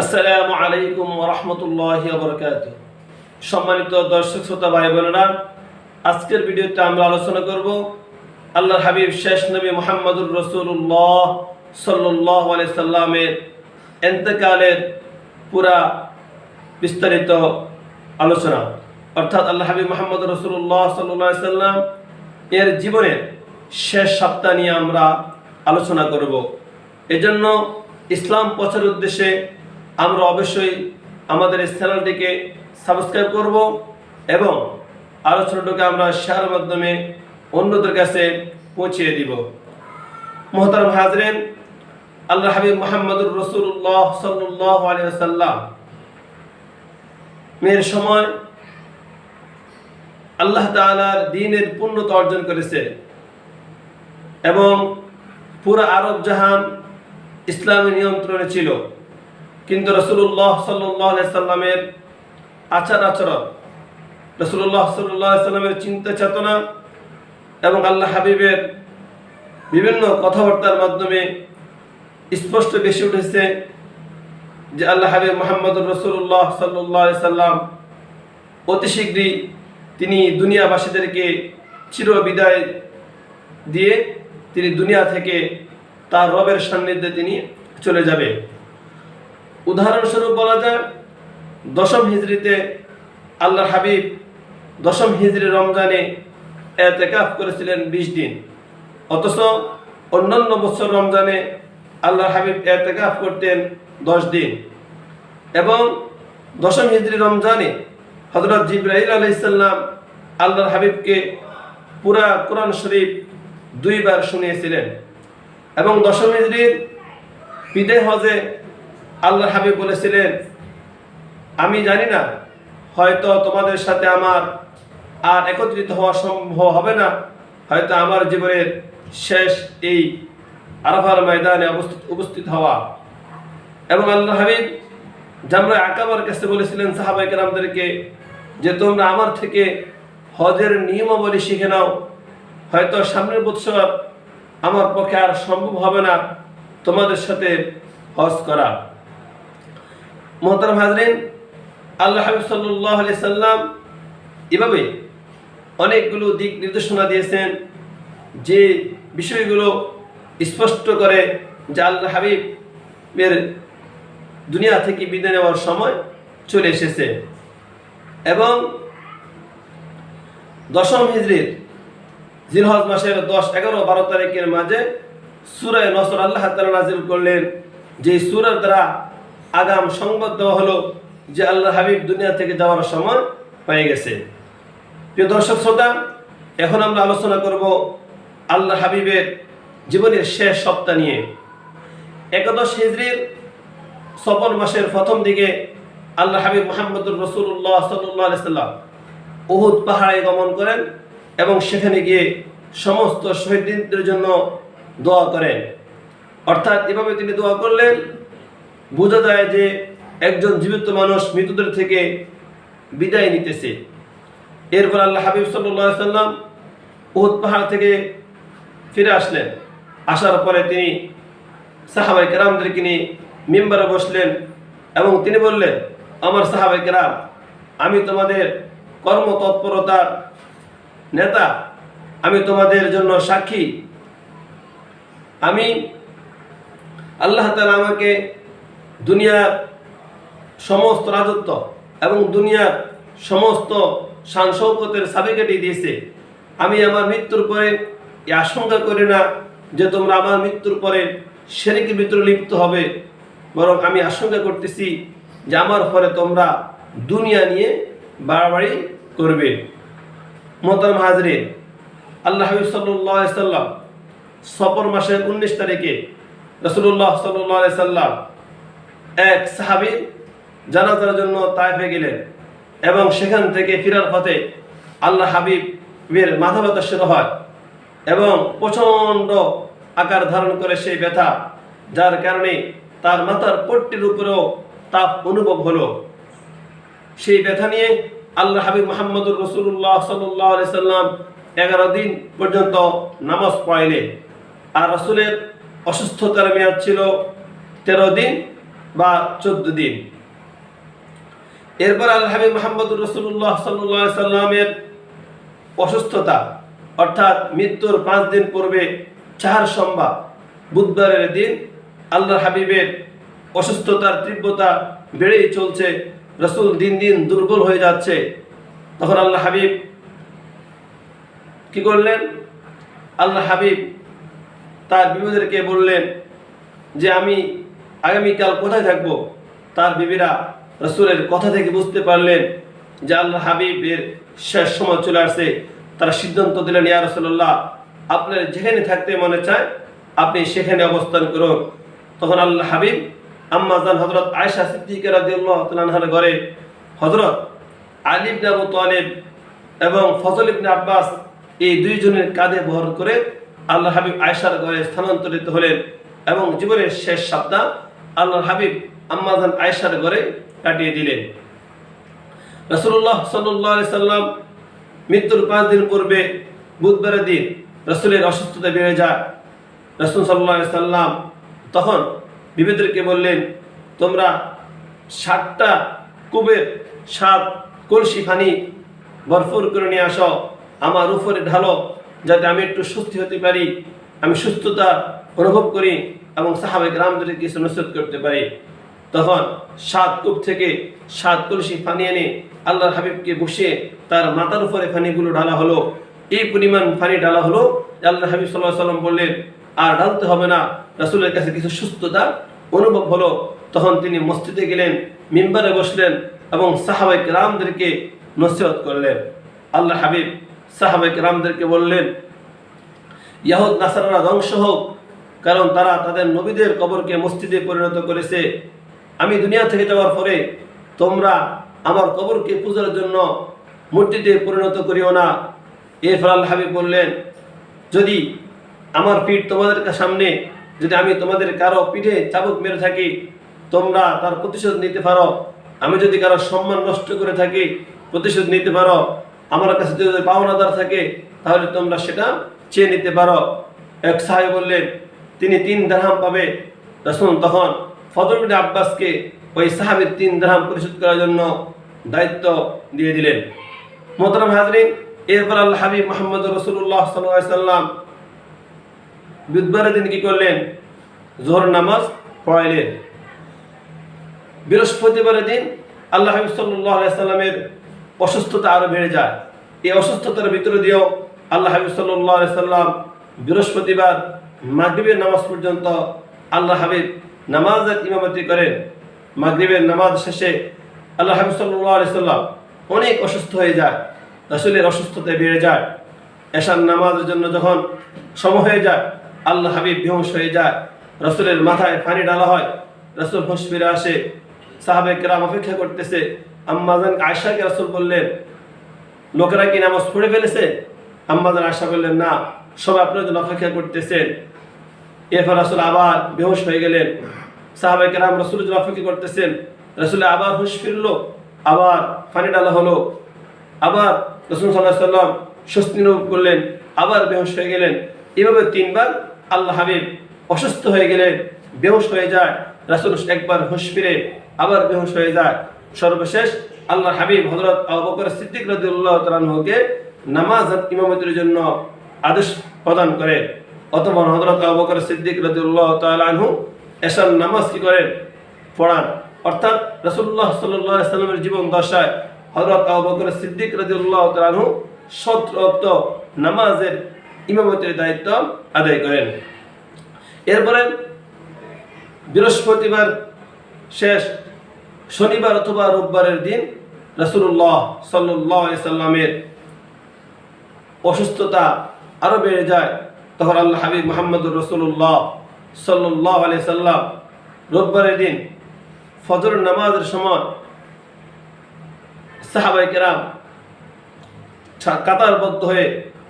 আসসালামু আলাইকুম ওয়া রাহমাতুল্লাহি ওয়া বারাকাতুহু। সম্মানিত দর্শক শ্রোতা ভাই বোনেরা, আজকের ভিডিওতে আমরা আলোচনা করব আল্লাহর হাবিব শেষ নবী মুহাম্মদুর রাসূলুল্লাহ সাল্লাল্লাহু আলাইহি সাল্লামের ইন্তেকালের পুরা বিস্তারিত আলোচনা, অর্থাৎ আল্লাহ হাবিব মুহাম্মদুর রাসূলুল্লাহ সাল্লাল্লাহু আলাইহি সাল্লাম এর জীবনের শেষ সপ্তাহ নিয়ে আমরা আলোচনা করব। এজন্য ইসলাম প্রচারের উদ্দেশ্যে আমরা অবশ্যই আমাদের এই চ্যানেলটিকে সাবস্ক্রাইব করব এবং আলোচনাটাকে আমরা শেয়ারের মাধ্যমে অন্যদের কাছে পৌঁছিয়ে দিব। মুহতারাম হাজরিন, আল্লাহ হাবিব মুহাম্মদুর রাসূলুল্লাহ সাল্লাল্লাহু আলাইহি ওয়াসাল্লাম এর সময় আল্লাহ তাআলার দ্বীনের পূর্ণতা অর্জন করেছে এবং পুরো আরব জাহান ইসলামের নিয়ন্ত্রণে ছিল। কিন্তু রাসূলুল্লাহ সাল্লাল্লাহু আলাইহি সাল্লামের আচার আচরণ, রাসূলুল্লাহ সাল্লাল্লাহু আলাইহি সাল্লামের চিন্তা চেতনা এবং আল্লাহ হাবিবের বিভিন্ন কথাবার্তার মাধ্যমে স্পষ্ট বেশি উঠেছে যে আল্লাহ হাবিব মুহাম্মদুর রাসূলুল্লাহ সাল্লাল্লাহু আলাইহি সাল্লাম অতি শীঘ্রই তিনি দুনিয়াবাসীদেরকে চির বিদায় দিয়ে তিনি দুনিয়া থেকে তার রবের সান্নিধ্যে তিনি চলে যাবে। উদাহরণস্বরূপ বলা যায়, দশম হিজরিতে আল্লাহর হাবিব দশম হিজরি রমজানে ইতিকাফ করেছিলেন 20 দিন, অথচ অন্যান্য বছর রমজানে আল্লাহর হাবিব ইতিকাফ করতেন 10 দিন। এবং দশম হিজরি রমজানে হযরত জিবরাইল আলাইহিস সালাম আল্লাহর হাবিবকে পুরা কোরআন শরীফ 2 বার শুনিয়েছিলেন। এবং দশম হিজরির বিদায় হজে আল্লাহর হাবিব বলেছিলেন, আমি জানি না হয়তো তোমাদের সাথে আমার আর একত্রিত হওয়া সম্ভব হবে না, হয়তো আমার জীবনের শেষ এই আরাফার ময়দানে উপস্থিত হওয়া। এবং আল্লাহ হাবিব জামরায়ে আকাবার কাছে বলেছিলেন সাহাবায়ে কেরামদেরকে যে তোমরা আমার থেকে হজের নিয়মাবলী শিখে নাও, হয়তো সামনের বছর আমার পক্ষে আর সম্ভব হবে না তোমাদের সাথে হজ করা। মুহতারাম হাজরিন, আল্লাহ হাবিব সাল্লাল্লাহু আলাইহি সাল্লাম এভাবে অনেকগুলো দিক নির্দেশনা দিয়েছেন যে বিষয়গুলো স্পষ্ট করে যে আল্লাহ হাবিবের দুনিয়া থেকে বিদায় নেওয়ার সময় চলে এসেছে। এবং দশম হিজরির জিলহজ মাসের 10, 11, 12 তারিখের মাঝে সূরা নসর আল্লাহ তাআলা নাযিল করলেন, যে সূরার দ্বারা আগাম সংবাদ দেওয়া হলো যে আল্লাহ হাবিব দুনিয়া থেকে যাওয়ার সময় হয়ে গেছে। প্রিয় দর্শক শ্রোতা, এখন আমরা আলোচনা করব আল্লাহ হাবিবের জীবনের শেষ সপ্তাহ নিয়ে। 11 হিজরির সফর মাসের প্রথম দিকে আল্লাহ হাবিব মুহাম্মদুর রাসূলুল্লাহ সাল্লাল্লাহু আলাইহি সাল্লাম উহুদ পাহাড়ে গমন করেন এবং সেখানে গিয়ে সমস্ত শহীদদের জন্য দোয়া করেন। অর্থাৎ এভাবে তিনি দোয়া করলেন, বোঝা যায় যে একজন জীবিত মানুষ মৃতদের থেকে বিদায় নিতেছে। এরপর আল্লাহ হাবিব সাল্লাল্লাহু আলাইহি সাল্লাম উহুদ পাহাড় থেকে ফিরে আসলেন। আসার পরে তিনি সাহাবায়ে কেরামদেরকে নিয়ে মিম্বারে বসলেন এবং তিনি বললেন, আমার সাহাবায়ে কেরাম, আমি তোমাদের কর্মতৎপরতার নেতা, আমি তোমাদের জন্য সাক্ষী। আমি আল্লাহ তাআলা আমাকে দুনিয়ার সমস্ত রাজত্ব এবং দুনিয়ার সমস্ত শান শৌকতের চাবিকাঠি দিয়েছে। আমি আমার মৃত্যুর পরে এই আশঙ্কা করি না যে তোমরা আমার মৃত্যুর পরে শিরকের ভিতরে লিপ্ত হবে, বরং আমি আশঙ্কা করতেছি যে আমার পরে তোমরা দুনিয়া নিয়ে বাড়াবাড়ি করবে। মুহতারাম হাজরিন, আল্লাহ হাবিব সাল্লাল্লাহু আলাইহি সাল্লাম সফর মাসের 19 তারিখে রাসূলুল্লাহ সাল্লাল্লাহু আলাইহি সাল্লাম এক সাহাবীর জানাজার জন্য তায়েফে গেলেন এবং সেখান থেকে ফেরার পথে আল্লাহ হাবিবের মাথা ব্যথা শুরু হয় এবং প্রচণ্ড আকার ধারণ করে সেই ব্যথা, যার কারণে তার মাথার পট্টির উপরেও তাপ অনুভব হলো। সেই ব্যথা নিয়ে আল্লাহ হাবিব মুহাম্মদুর রাসূলুল্লাহ সাল্লাল্লাহু আলাইহি সাল্লাম 11 দিন পর্যন্ত নামাজ পড়াইলেন। আর রাসূলের অসুস্থতার মেয়াদ ছিল 13 দিন বা 14 দিন। এরপর আল্লাহ হাবিব মুহাম্মদুর রাসূলুল্লাহ সাল্লাল্লাহু আলাইহি সাল্লামের অসুস্থতা অর্থাৎ মৃত্যুর 5 দিন পূর্বে 4 সোমবার বুধবারের দিন আল্লাহর হাবিবের অসুস্থতার তীব্রতা বেড়েই চলছে, রাসূল দিন দিন দুর্বল হয়ে যাচ্ছে। তখন আল্লাহ হাবিব কি করলেন? আল্লাহ হাবিব তার বিবিদেরকে বললেন যে আমি আগামীকাল কোথায় থাকবো। তার বিবিরা রাসূলের কথা থেকে বুঝতে পারলেন যে আল্লাহ হাবিবের শেষ সময় চলে আসছে। তারা সিদ্ধান্ত দিলেন, ইয়া রাসূলুল্লাহ, আপনার যেখানে থাকতে মনে চায় আপনি সেখানে অবস্থান করুন। তখন আল্লাহ হাবিব আম্মা জান হযরত আয়েশা সিদ্দিকা রাদিয়াল্লাহু তাআলা আনহার ঘরে হযরত আলী ইবনে আবু তালিব এবং ফজল ইবনে আব্বাস এই দুইজনের কাঁধে বহর করে আল্লাহ হাবিব আয়েশার ঘরে স্থানান্তরিত হলেন এবং জীবনের শেষ সপ্তাহ আল্লাহর হাবিব আম্মা জান আয়েশার ঘরে কাটিয়ে দিলেন। রাসূলুল্লাহ সাল্লাল্লাহু আলাইহি সাল্লাম মৃত্যুর 5 দিন পূর্বে বুধবারের দিন রাসূলের অসুস্থতা বেড়ে যায়। রাসূল সাল্লাল্লাহু আলাইহি সাল্লাম তখন বিবিদেরকে বললেন, তোমরা 7টা কূপের 7 কলসি পানি ভরপুর করে নিয়ে আসো, আমার উপরে ঢালো, যাতে আমি একটু সুস্থ হতে পারি, আমি সুস্থতা অনুভব করি এবং সাহাবায়ে কেরামদেরকে কিছু নসিহত করতে পারি। তখন 7 কূপ থেকে 7 কলসি পানি এনে আল্লাহর হাবিবকে বসিয়ে তার মাথার উপরে পানিগুলো ঢালা হলো। এই পরিমাণ পানি ঢালা হলো, আল্লাহর হাবিব সাল্লাল্লাহু আলাইহি সাল্লাম বললেন আর ঢালতে হবে না, রাসূলের কাছে কিছু সুস্থতা অনুভব হলো। তখন তিনি মসজিদে গেলেন, মিম্বারে বসলেন এবং সাহাবায়ে কেরামদেরকে নসিহত করলেন। আল্লাহ হাবিব সাহাবায়ে কেরামদেরকে বললেন, ইহুদ নাসারারা ধ্বংস হোক, কারণ তারা তাদের নবীদের কবরকে মসজিদে পরিণত করেছে। আমি দুনিয়া থেকে যাওয়ার পরে তোমরা আমার কবরকে পূজার জন্য মূর্তিতে পরিণত করিও না। এরপর আল্লাহ হাবিব বললেন, যদি আমার পিঠ তোমাদের সামনে, যদি আমি তোমাদের কারো পিঠে চাবুক মেরে থাকি তোমরা তার প্রতিশোধ নিতে পারো। আমি যদি কারো সম্মান নষ্ট করে থাকি প্রতিশোধ নিতে পারো। আমার কাছে যদি পাওনাদার থাকে তাহলে তোমরা সেটা চেয়ে নিতে পারো। এক সাহাবী বললেন তিনি 3 দিরহাম পাবে। রাসূল তখন ফজল ইবনে আব্বাসকে ওই সাহাবীর 3 দিরহাম পরিশোধ করার জন্য দায়িত্ব দিয়ে দিলেন। মোহতারাম হাজরিন, এরপর আল্লাহ হাবিব মুহাম্মদুর রাসূলুল্লাহ সাল্লাল্লাহু আলাইহি সাল্লাম বুধবারের দিন কি করলেন? যোহর নামাজ পড়াইলেন। বৃহস্পতিবারের দিন আল্লাহ হাবিব সাল্লাল্লাহু আলাইহি সাল্লামের অসুস্থতা আরো বেড়ে যায়। এই অসুস্থতার ভিতরে দিয়েও আল্লাহ হাবিব সাল্লাল্লাহু আলাইহি সাল্লাম বৃহস্পতিবার মাগরিবের নামাজ পর্যন্ত আল্লাহ হাবিব নামাজের ইমামতি করেন। মাগরিবের নামাজ শেষে আল্লাহ হাবিব সাল্লাল্লাহু আলাইহি সাল্লাম অনেক অসুস্থ হয়ে যায়, রাসূলের অসুস্থতা বেড়ে যায়। এশার নামাজের জন্য যখন সময় হয়ে যায় আল্লাহ হাবিব বেহুশ হয়ে যায়, রাসূলের মাথায় পানি ঢালা হয়, রাসূল হুঁশ ফিরে আসে। সাহাবায়ে কেরাম অপেক্ষা করতেছে। আম্মা জান আয়েশাকে রাসূল বললেন, লোকেরা কি নামাজ পড়ে ফেলেছে? আম্মা জান আয়েশা বললেন, না, সবাই আপনার জন্য অপেক্ষা করতেছেন। এরপর রাসূল আবার বেহুশ হয়ে গেলেন। সাহাবায়ে কেরাম রাসূলের জন্য অপেক্ষা করতেছেন। রাসূল আবার হুঁশ ফিরলো, আবার পানি ঢালা হলো, আবার রাসূল সাল্লাল্লাহু আলাইহি সাল্লাম স্বস্তি অনুভব করলেন, আবার বেহুশ হয়ে গেলেন। এভাবে 3 বার আল্লাহ হাবিব অসুস্থ হয়ে গেলেন, বেহুশ হয়ে যায়। রাসূল একবার হুঁশ ফিরে আবার বেহুশ হয়ে যায়। সর্বশেষ আল্লাহ হাবিব হযরত আবু বকর সিদ্দিক রাদিয়াল্লাহু তাআলা আনহুকে নামাজ ইমামতির জন্য আদেশ প্রদান করেন। অতঃপর হযরত আবু বকর সিদ্দিক রাদিয়াল্লাহু তাআলা আনহু এশার নামাজ কি করেন? পড়ান। অর্থাৎ রাসূলুল্লাহ সাল্লাল্লাহু আলাইহি সাল্লামের জীবন দশায় হযরত আবু বকর সিদ্দিক রাদিয়াল্লাহু তাআলা আনহু 7 ওয়াক্ত নামাজের ইমামতির দায়িত্ব আদায় করেন। এরপরে বৃহস্পতিবার শেষ শনিবার অথবা রোববারের দিন রাসূলুল্লাহ সাল্লাল্লাহু আলাইহি সাল্লামের অসুস্থতা আরো বেড়ে যায়। তখন আল্লাহ হাবিব মুহাম্মদুর রাসূলুল্লাহ সাল্লাল্লাহু আলাইহি সাল্লাম রোববারের দিন ফজর নামাজের সময় সাহাবায়ে কেরাম কাতারবদ্ধ হয়ে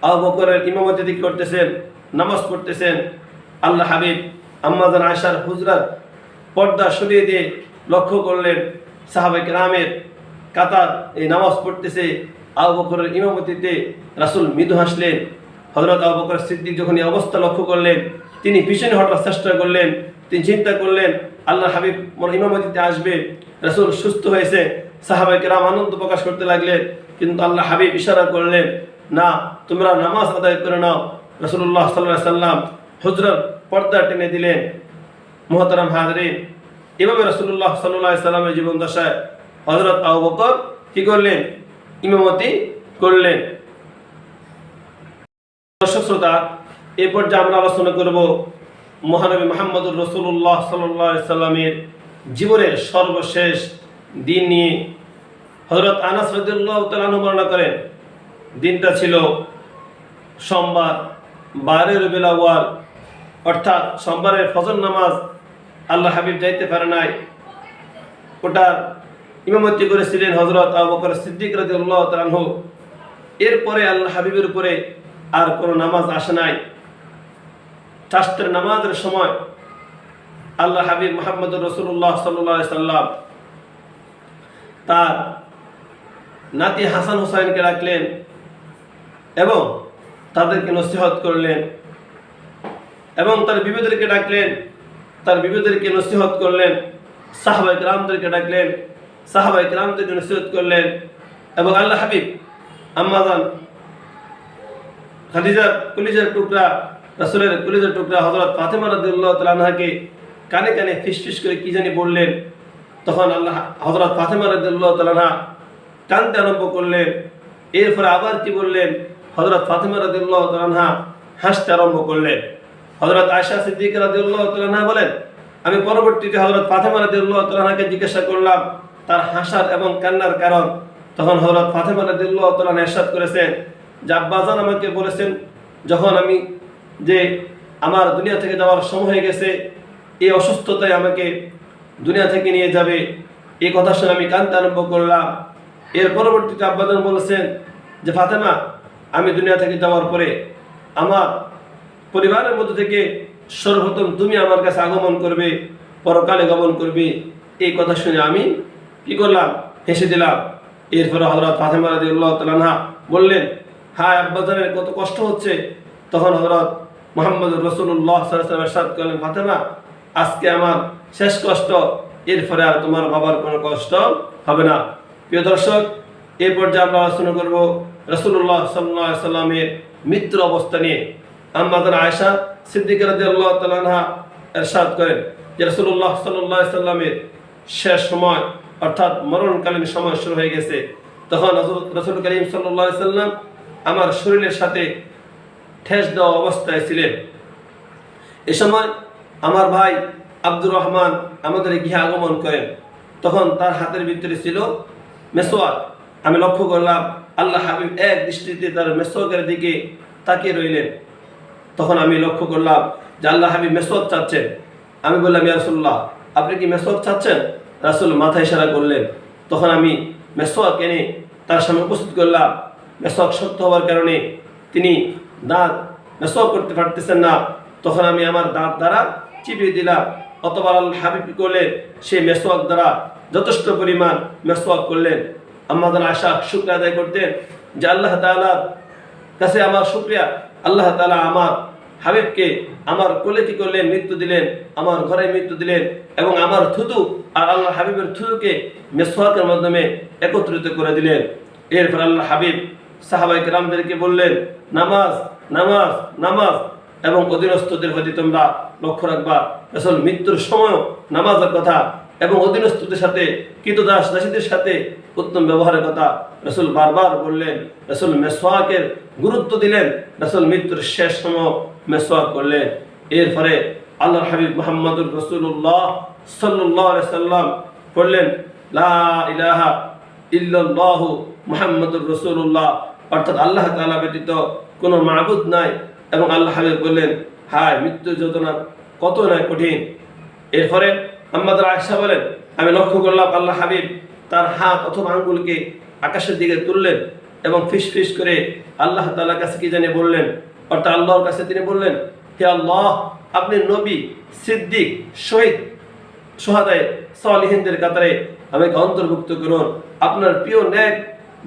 আবু বকরের ইমামতি করতেছেন, নামাজ পড়তেছেন। আল্লাহ হাবিব আম্মা জান আয়েশার হুজরার পর্দা সরিয়ে দিয়ে লক্ষ্য করলেন সাহাবায়ে কেরামের কাতার এই নামাজ পড়তেছে, আবু বকরের ইমামতিতে। রাসূল মৃদু হাসলেন। হযরত আবু বকর সিদ্দিক যখন এই অবস্থা লক্ষ্য করলেন তিনি পিছনে হটার চেষ্টা করলেন। তিনি চিন্তা করলেন আল্লাহ হাবিব ইমামতিতে আসবে, রাসূল সুস্থ হয়েছে, সাহাবায়ে কেরাম আনন্দ প্রকাশ করতে লাগলেন। কিন্তু আল্লাহ হাবিব ইশারা করলেন, না, তোমরা নামাজ আদায় করে নাও। রাসূলুল্লাহ সাল্লাল্লাহু আলাইহি সাল্লাম হুজরার পর্দা টেনে দিলেন। মুহতারাম হাজরিন, এভাবে রাসূলুল্লাহ সাল্লাল্লাহু আলাইহি সাল্লামের জীবন দশায় হযরত আবু বকর কি করলেন? ইমামতি করলেন। দর্শক শ্রোতা, এই পর্যায়ে আমরা আলোচনা করব মহানবী মুহাম্মদুর রাসূলুল্লাহ সাল্লাল্লাহু আলাইহি সাল্লামের জীবনের সর্বশেষ দিন নিয়ে। হযরত আনাস রাদিয়াল্লাহু তাআলা আনহু বর্ণনা করেন, দিনটা ছিল সোমবার 12 রবিউল আউয়াল, অর্থাৎ সোমবারের ফজর নামাজ আল্লাহ হাবিব যাইতে পারে নাই। ওটা ইমামতি করেছিলেন হযরত আবু বকর সিদ্দিক রাদিয়াল্লাহু তাআলা আনহু। এরপরে আল্লাহ হাবিবের উপরে আর কোনো নামাজ আসে নাই। চাষের নামাজের সময় আল্লাহ হাবিব মুহাম্মদুর রাসূলুল্লাহ সাল্লাল্লাহু আলাইহি সাল্লাম তার নাতি হাসান হুসাইনকে ডাকলেন এবং তাদেরকে নসিহত করলেন, এবং তার বিবিদেরকে ডাকলেন, তার বিবিদেরকে নসিহত করলেন। সাহাবায়ে কেরামদেরকে ডাকলেন, সাহাবায়ে কেরামদেরকে নসিহত করলেন। এবং আল্লাহ হাবিব আম্মা জান খাদিজার কলিজার টুকরা, রাসূলের কলিজার টুকরা হযরত ফাতেমা রাদিয়াল্লাহু তাআলা আনহাকে কানে কানে ফিসফিস করে কি জানি বললেন। তখন আল্লাহ হযরত ফাতেমা রাদিয়াল্লাহু তাআলা আনহা কাঁদতে আরম্ভ করলেন। এরপরে আবার কি বললেন? হযরত ফাতেমা রাদিয়াল্লাহু তাআলা আনহা হাসতে আরম্ভ করলেন। হযরত আয়েশা সিদ্দিকা রাদিয়াল্লাহু তাআলা আনহা বলেন, আমি পরবর্তীতে হযরত ফাতেমা রাদিয়াল্লাহু তাআলা আনহাকে জিজ্ঞাসা করলাম তার হাসার এবং কান্নার কারণ। তখন হযরত ফাতেমা রাদিয়াল্লাহু তাআলা আনহা ইরশাদ করেছেন যে আব্বাজান আমাকে বলেছেন, যখন আমি যে আমার দুনিয়া থেকে যাওয়ার সময় হয়ে গেছে, এই অসুস্থতায় আমাকে দুনিয়া থেকে নিয়ে যাবে, এই কথা শুনে আমি কাঁদতে আরম্ভ করলাম। এর পরবর্তীতে আব্বাজান বলেছেন যে ফাতেমা, আমি দুনিয়া থেকে যাওয়ার পরে আমার পরিবারের মধ্যে থেকে সর্বপ্রথম তুমি আমার কাছে আগমন করবে, পরকালে গমন করবে। এই কথা শুনে আমি কি করলাম? হেসে দিলাম। এরপরে হযরত ফাতেমা রাদিয়াল্লাহু তাআলা আনহা বললেন, হায় আব্বাজানের কত কষ্ট হচ্ছে। তখন হযরত মুহাম্মদুর রাসূলুল্লাহ সাল্লাল্লাহু আলাইহি ওয়াসাল্লাম ইরশাদ করলেন, ফাতেমা, আজকে আমার শেষ কষ্ট, এরপরে আর তোমার বাবার কোনো কষ্ট হবে না। প্রিয় দর্শক, এই পর্যায়ে আমরা আলোচনা করব রাসূলুল্লাহ সাল্লাল্লাহু আলাইহি ওয়াসাল্লামের মৃত্যুর অবস্থা নিয়ে। আম্মা জান আয়েশা সিদ্দিকা রাদিয়াল্লাহু তাআলা আনহা ইরশাদ করেন যে রাসূলুল্লাহ সাল্লাল্লাহু আলাইহি ওয়াসাল্লামের শেষ সময় অর্থাৎ মরণকালীন সময় শুরু হয়ে গেছে। তখন রাসূল করিম সাল্লাল্লাহু আলাইহি ওয়াসাল্লাম আমার শরীরের সাথে ঠেস দেওয়া অবস্থায় ছিলেন। এ সময় আমার ভাই আব্দুর রহমান আমাদের গৃহে আগমন করেন। তখন তার হাতের ভিতরে ছিল মেসওয়াক। আমি লক্ষ্য করলাম আল্লাহ হাবিব এক দৃষ্টিতে তার মেসওয়াকের দিকে তাকিয়ে রইলেন। তখন আমি লক্ষ্য করলাম যে আল্লাহ হাবিব মেসওয়াক চাচ্ছেন। আমি বললাম, ইয়া রাসূলুল্লাহ, আপনি কি মেসওয়াক চাচ্ছেন? রাসূল মাথা ইশারা করলেন। তখন আমি মেসওয়াক এনে তার সামনে উপস্থিত করলাম। মেসওয়াক শক্ত হওয়ার কারণে তিনি দাঁত মেসওয়াক করতে পারতেছেন না। তখন আমি আমার দাঁত দ্বারা চিপিয়ে দিলাম। অতবার আল্লাহ হাবিব করলেন, সেই মেসওয়াক দ্বারা যথেষ্ট পরিমাণ মেসওয়াক করলেন। আমাদের আশা শুকর আদায় করতেন যে আল্লাহ তাআলার কাছে আমার শুকরিয়া, আল্লাহ তাআলা আমার হাবিবকে আমার কোলে কি করলেন? মৃত্যু দিলেন, আমার ঘরে মৃত্যু দিলেন, এবং আমার থুতু আর আল্লাহ হাবিবের থুতুকে মেসওয়াকের মাধ্যমে একত্রিত করে দিলেন। এরপর আল্লাহ হাবিব সাহাবায়ে কেরামদেরকে বললেন, নামাজ নামাজ নামাজ, এবং অধীনস্থদের প্রতি তোমরা লক্ষ্য রাখবা। রাসূল মৃত্যুর সময় নামাজের কথা এবং অধীনস্থদের সাথে কৃতদাস দাসীদের সাথে উত্তম ব্যবহারের কথা রাসূল বারবার বললেন। রাসূল মেসওয়াকের গুরুত্ব দিলেন। রাসূল মৃত্যুর শেষ সময় মেসওয়াক করলেন। এরপরে আল্লাহর হাবিব মুহাম্মদুর রাসূলুল্লাহ সাল্লাল্লাহু আলাইহি সাল্লাম বললেন, লা ইলাহা ইল্লাল্লাহু মুহাম্মদুর রাসূলুল্লাহ, অর্থাৎ আল্লাহ তাআলা ব্যতীত কোনো মাবুদ নাই। এবং আল্লাহ হাবিব বললেন, হায় মৃত্যু যন্ত্রণা কত না কঠিন। এরপরে আমাদের আয়েশা বলেন, আমি লক্ষ্য করলাম আল্লাহ হাবিব তার হাত অথবা আঙ্গুলকে আকাশের দিকে তুললেন এবং ফিস ফিস করে আল্লাহ তাআলার কাছে কি জানি বললেন। অর্থাৎ আল্লাহর কাছে তিনি বললেন, হে আল্লাহ, আপনি নবী, সিদ্দিক, শহীদ, সুহাদায়ে সালিহিনদের কাতারে আমাকে অন্তর্ভুক্ত করুন। আপনার প্রিয় নেক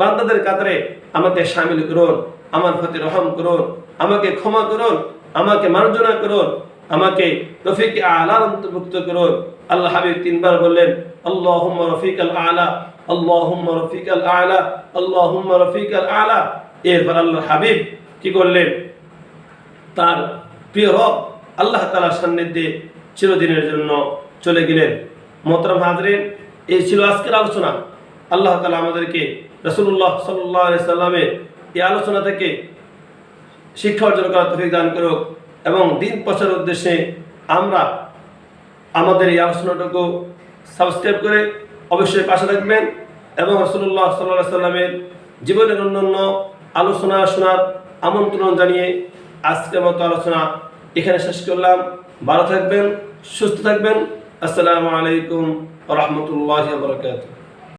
বান্দাদের কাতারে আমাকে শামিল করুন। আমার প্রতি রহম করুন, আমাকে ক্ষমা করুন, আমাকে মার্জনা করুন। আমাকে রফিক আলার অন্তর্ভুক্ত করুন। আল্লাহ হাবিব তিনবার বললেন আল্লাহুম্মা রফিকাল আলা, আল্লাহুম্মা রফিকাল আলা, আল্লাহুম্মা রফিকাল আলা। এরপর আল্লাহ হাবিব কি করলেন? তার প্রিয় রব আল্লাহ তাআলার সান্নিধ্যে চিরদিনের জন্য চলে গেলেন। মোহতারাম হাজরিন, এই ছিল আজকের আলোচনা। আল্লাহ তাআলা আমাদেরকে রাসূলুল্লাহ সাল্লাল্লাহু আলাইহি সাল্লামের এই আলোচনা থেকে শিক্ষা অর্জন করার তৌফিক দান করুক এবং দিন প্রচারের উদ্দেশ্যে আমরা আমাদের এই আলোচনাটুকু সাবস্ক্রাইব করে অবশ্যই পাশে থাকবেন এবং রাসূলুল্লাহ সাল্লাল্লাহু আলাইহি সাল্লামের জীবনের অন্যান্য আলোচনা শোনার আমন্ত্রণ জানিয়ে আজকের মতো আলোচনা এখানে শেষ করলাম। ভালো থাকবেন, সুস্থ থাকবেন। আসসালামু আলাইকুম ওয়া রাহমাতুল্লাহি ওয়া বারাকাতুহু।